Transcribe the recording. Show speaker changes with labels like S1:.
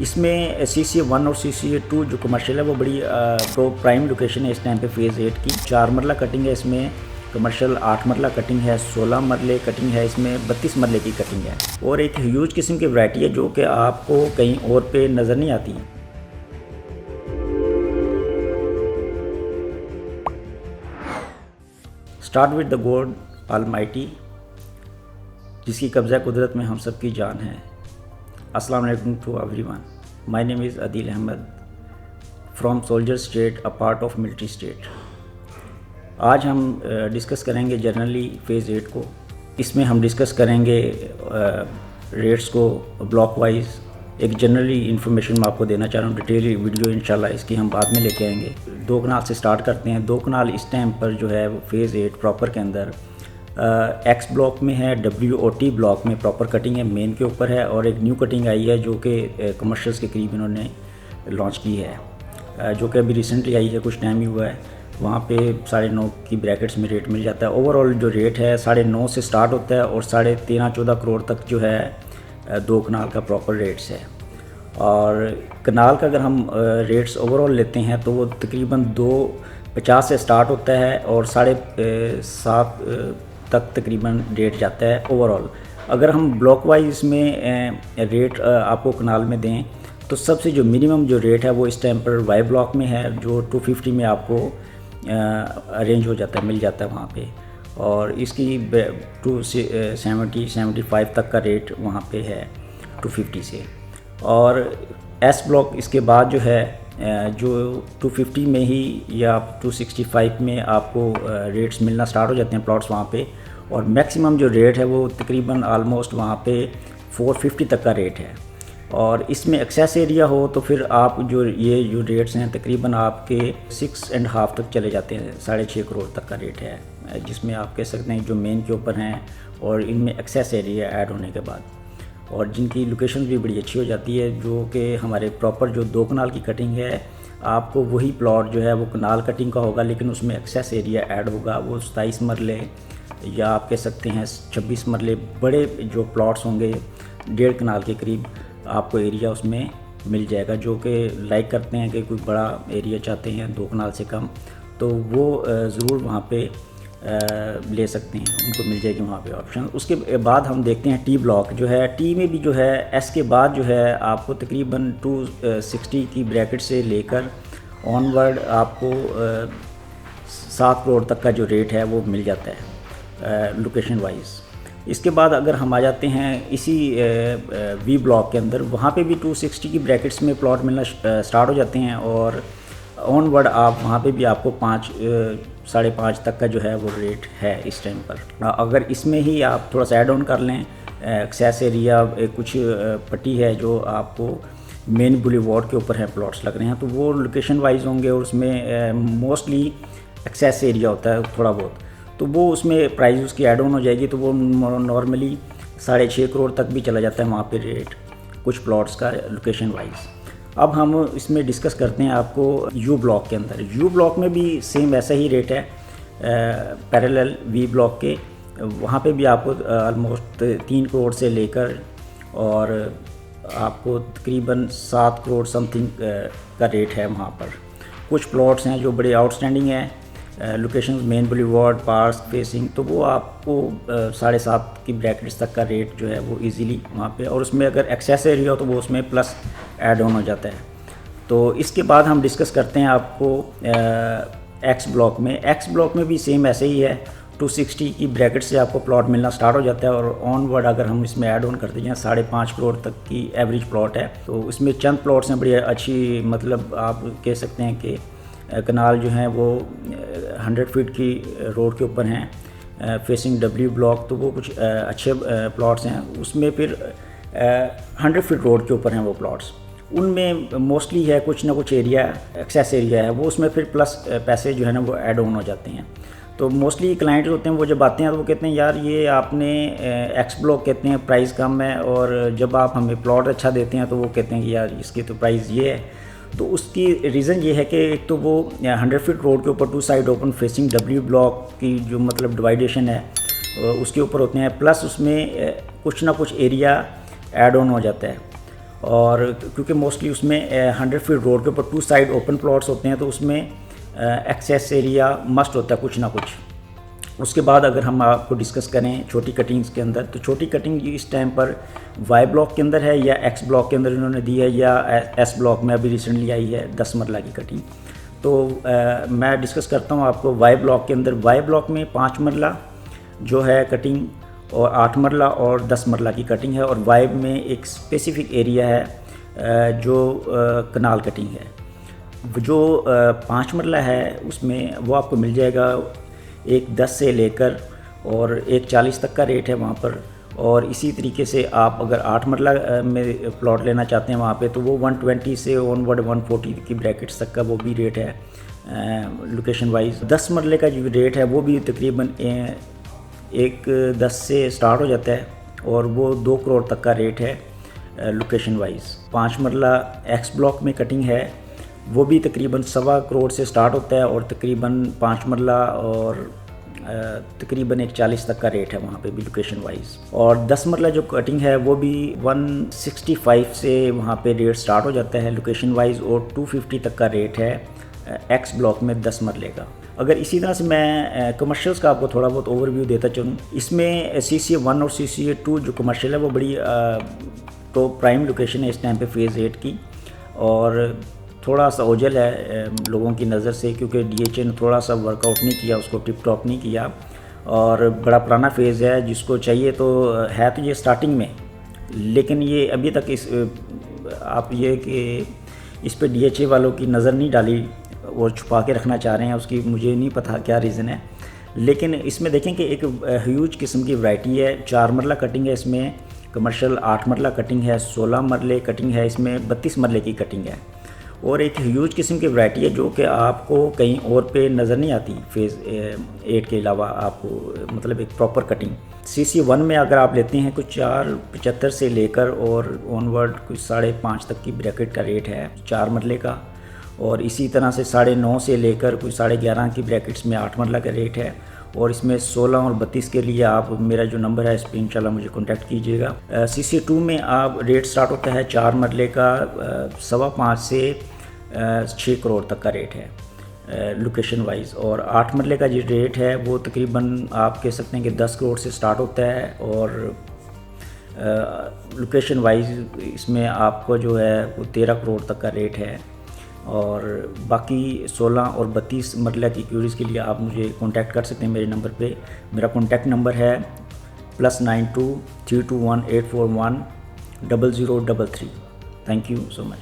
S1: इसमें CCA 1 और CCA 2 जो कमर्शियल है वो बड़ी प्राइम लोकेशन है इस टाइम पे फेज़ 8 की। 4 मरला कटिंग है इसमें, कमर्शियल 8 मरला कटिंग है, 16 मरले कटिंग है, इसमें 32 मरले की कटिंग है और एक ह्यूज किस्म की वैरायटी है जो कि आपको कहीं और पे नज़र नहीं आती। Start with the God almighty, जिसकी कब्ज़ा कुदरत में हम सब की जान है। अस्सलाम वालेकुम to everyone, my name is Adeel Ahmad from soldier state, a part of military state. आज हम डिस्कस करेंगे जनरली फेज़ 8 को। इसमें हम डिस्कस करेंगे रेट्स को ब्लॉक वाइज। एक जनरली इन्फॉर्मेशन मैं आपको देना चाह रहा हूँ, डिटेल वीडियो इंशाल्लाह इसकी हम बाद में लेके आएंगे। 2 कनाल से स्टार्ट करते हैं। 2 कनाल इस टाइम पर जो है वो फेज़ 8 प्रॉपर के अंदर एक्स ब्लॉक में है, WOT ब्लॉक में प्रॉपर कटिंग है, मेन के ऊपर है और एक न्यू कटिंग आई है जो कि कमर्शियल्स के करीब इन्होंने लॉन्च की है, जो कि अभी रिसेंटली आई है, कुछ टाइम ही हुआ है। वहाँ पे 9.5 की ब्रैकेट्स में रेट मिल जाता है। ओवरऑल जो रेट है 9.5 से स्टार्ट होता है और 13.5-14 करोड़ तक जो है 2 कनाल का प्रॉपर रेट्स है। और कनाल का अगर हम रेट्स ओवरऑल लेते हैं तो वो तकरीबन 2.50 से स्टार्ट होता है और 7.5 तक तकरीबन रेट जाता है ओवरऑल। अगर हम ब्लॉक वाइज में रेट आपको कनाल में दें तो सबसे जो मिनिमम जो रेट है वो इस टाइम पर वाई ब्लॉक में है, जो 250 में आपको अरेंज हो जाता है, मिल जाता है वहाँ पे। और इसकी 270-75 तक का रेट वहाँ पे है 250 से। और एस ब्लॉक इसके बाद जो है जो 250 में ही या 265 में आपको रेट्स मिलना स्टार्ट हो जाते हैं प्लॉट्स वहाँ पे। और मैक्सिमम जो रेट है वो तकरीबन आलमोस्ट वहाँ पे 450 तक का रेट है। और इसमें एक्सेस एरिया हो तो फिर आप जो रेट्स हैं तकरीबन आपके 6.5 तक चले जाते हैं, 6.5 करोड़ तक का रेट है, जिसमें आप कह सकते हैं जो मेन के ऊपर हैं और इनमें एक्सेस एरिया ऐड होने के बाद, और जिनकी लोकेशन भी बड़ी अच्छी हो जाती है, जो कि हमारे प्रॉपर जो 2 कनाल की कटिंग है आपको वही प्लॉट जो है वो कनाल कटिंग का होगा, लेकिन उसमें एक्सेस एरिया ऐड होगा। वो 27 मरले या आप कह सकते हैं 26 मरले बड़े जो प्लॉट्स होंगे 1.5 कनाल के करीब आपको एरिया उसमें मिल जाएगा। जो कि लाइक करते हैं कि कोई बड़ा एरिया चाहते हैं 2 कनाल से कम, तो वो ज़रूर वहाँ पे ले सकते हैं, उनको मिल जाएगी वहाँ पे ऑप्शन। उसके बाद हम देखते हैं टी ब्लॉक जो है। टी में भी जो है एस के बाद जो है आपको तकरीबन 260 की ब्रैकेट से लेकर ऑनवर्ड आपको 7 करोड़ तक का जो रेट है वो मिल जाता है लोकेशन वाइज। इसके बाद अगर हम आ जाते हैं इसी वी ब्लॉक के अंदर, वहाँ पे भी 260 की ब्रैकेट्स में प्लॉट मिलना स्टार्ट हो जाते हैं और ऑनवर्ड आप वहाँ पे भी आपको 5-5.5 तक का जो है वो रेट है इस टाइम पर। अगर इसमें ही आप थोड़ा सा ऐड ऑन कर लें, एक्सेस एरिया कुछ पट्टी है जो आपको मेन बुलेवार्ड के ऊपर है प्लॉट्स लग रहे हैं, तो वो लोकेशन वाइज होंगे और उसमें मोस्टली एक्सेस एरिया होता है थोड़ा बहुत, तो वो उसमें प्राइस उसकी ऐड ऑन हो जाएगी, तो वो नॉर्मली 6.5 करोड़ तक भी चला जाता है वहाँ पे रेट कुछ प्लॉट्स का लोकेशन वाइज। अब हम इसमें डिस्कस करते हैं आपको यू ब्लॉक के अंदर। यू ब्लॉक में भी सेम वैसा ही रेट है पैरेलल वी ब्लॉक के। वहाँ पे भी आपको ऑलमोस्ट 3 करोड़ से लेकर और आपको तकरीबन 7 करोड़ समथिंग का रेट है वहाँ पर। कुछ प्लॉट्स हैं जो बड़े आउटस्टैंडिंग हैं, location main boulevard park facing, तो वो आपको 7.5 की ब्रैकेट्स तक का रेट जो है वो इजीली वहाँ पे, और उसमें अगर एक्सेस एरिया हो तो वो उसमें प्लस ऐड ऑन हो जाता है। तो इसके बाद हम डिस्कस करते हैं आपको एक्स ब्लॉक में। एक्स ब्लॉक में भी सेम ऐसे ही है, 260 की ब्रैकेट से आपको प्लॉट मिलना स्टार्ट हो जाता है और ऑनवर्ड अगर हम इसमें ऐड ऑन करते हैं 5.5 करोड़ तक की एवरेज प्लॉट है। तो उसमें चंद प्लॉट्स हैं बड़ी अच्छी, मतलब आप कह सकते हैं कि कनाल जो हैं वो 100 फीट की रोड के ऊपर हैं फेसिंग W ब्लॉक, तो वो कुछ अच्छे प्लॉट्स हैं। उसमें फिर 100 फीट रोड के ऊपर हैं वो प्लॉट्स, उनमें मोस्टली है कुछ ना कुछ एरिया एक्सेस एरिया है, वो उसमें फिर प्लस पैसे जो है ना वो ऐड ऑन हो जाते हैं। तो मोस्टली क्लाइंट होते हैं वो जब आते हैं तो वो कहते हैं यार ये आपने एक्स ब्लॉक कहते हैं प्राइस कम है, और जब आप हमें प्लॉट अच्छा देते हैं तो वो कहते हैं कि यार इसकी तो प्राइस ये है। तो उसकी रीज़न ये है कि एक तो वो 100 फीट रोड के ऊपर 2 side open facing W block की जो मतलब डिवाइडेशन है उसके ऊपर होते हैं, प्लस उसमें कुछ ना कुछ एरिया ऐड ऑन हो जाता है। और क्योंकि मोस्टली उसमें 100 फीट रोड के ऊपर 2 साइड ओपन प्लॉट्स होते हैं, तो उसमें एक्सेस एरिया मस्ट होता है कुछ ना कुछ। उसके बाद अगर हम आपको डिस्कस करें छोटी कटिंग्स के अंदर, तो छोटी कटिंग इस टाइम पर वाई ब्लॉक के अंदर है या एक्स ब्लॉक के अंदर इन्होंने दी है, या एस ब्लॉक में अभी रिसेंटली आई है 10 मरला की कटिंग। तो मैं डिस्कस करता हूँ आपको वाई ब्लॉक के अंदर। वाई ब्लॉक में 5 मरला जो है कटिंग, और 8 मरला और 10 मरला की कटिंग है। और वाई में एक स्पेसिफिक एरिया है जो कनाल कटिंग है। जो 5 मरला है उसमें वो आपको मिल जाएगा एक 10 से लेकर और एक 40 तक का रेट है वहाँ पर। और इसी तरीके से आप अगर 8 मरला में प्लॉट लेना चाहते हैं वहाँ पे, तो वो 120 से ऑनवर्ड 140 की ब्रैकेट्स तक का वो भी रेट है लोकेशन वाइज। 10 मरले का जो रेट है वो भी तकरीबन एक 10 से स्टार्ट हो जाता है और वो 2 करोड़ तक का रेट है लोकेशन वाइज। 5 मरला एक्स ब्लॉक में कटिंग है, वो भी तकरीबन 1.25 करोड़ से स्टार्ट होता है और तकरीबन 5 मरला और तकरीबन एक 40 तक का रेट है वहाँ पे भी लोकेशन वाइज। और 10 मरला जो कटिंग है वो भी 165 से वहाँ पे रेट स्टार्ट हो जाता है लोकेशन वाइज, और 250 तक का रेट है एक्स ब्लॉक में 10 मरले का। अगर इसी तरह से मैं कमर्शियल्स का आपको थोड़ा बहुत ओवरव्यू देता चलूँ, इसमें CCA 1 और CCA 2 जो कमर्शियल है वो बड़ी तो प्राइम लोकेशन है इस टाइम पे फेज़ 8 की। और थोड़ा सा ओझल है लोगों की नज़र से, क्योंकि DHA ने थोड़ा सा वर्कआउट नहीं किया, उसको टिप टॉप नहीं किया, और बड़ा पुराना फेज़ है जिसको चाहिए तो है तो ये स्टार्टिंग में, लेकिन ये अभी तक इस आप ये कि इस पे DHA वालों की नज़र नहीं डाली और छुपा के रखना चाह रहे हैं, उसकी मुझे नहीं पता क्या रीज़न है। लेकिन इसमें देखें कि एक ह्यूज किस्म की वैरायटी है। 4 मरला कटिंग है इसमें कमर्शियल, 8 मरला कटिंग है, 16 मरले कटिंग है, इसमें 32 मरले की कटिंग है, और एक ह्यूज किस्म की वैरायटी है जो कि आपको कहीं और पे नज़र नहीं आती फेज़ 8 के अलावा। आपको मतलब एक प्रॉपर कटिंग CCA 1 में अगर आप लेते हैं कुछ 475 से लेकर और ऑनवर्ड कुछ 5.5 तक की ब्रैकेट का रेट है 4 मरले का, और इसी तरह से 9.5 से लेकर कुछ 11.5 की ब्रैकेट्स में 8 मरला का रेट है। और इसमें 16 और 32 के लिए आप मेरा जो नंबर है इस पर इंशाल्लाह मुझे कांटेक्ट कीजिएगा। CCA 2 में आप रेट स्टार्ट होता है 4 मरले का 5.25 से 6 करोड़ तक का रेट है लोकेशन वाइज। और 8 मरले का जो रेट है वो तकरीबन आप कह सकते हैं कि 10 करोड़ से स्टार्ट होता है, और लोकेशन वाइज इसमें आपको जो है वो 13 करोड़ तक का रेट है। और बाकी 16 और 32 मरला की क्यूरीज़ के लिए आप मुझे कांटेक्ट कर सकते हैं मेरे नंबर पे। मेरा कांटेक्ट नंबर है +92 321 841 0033। Thank you so much.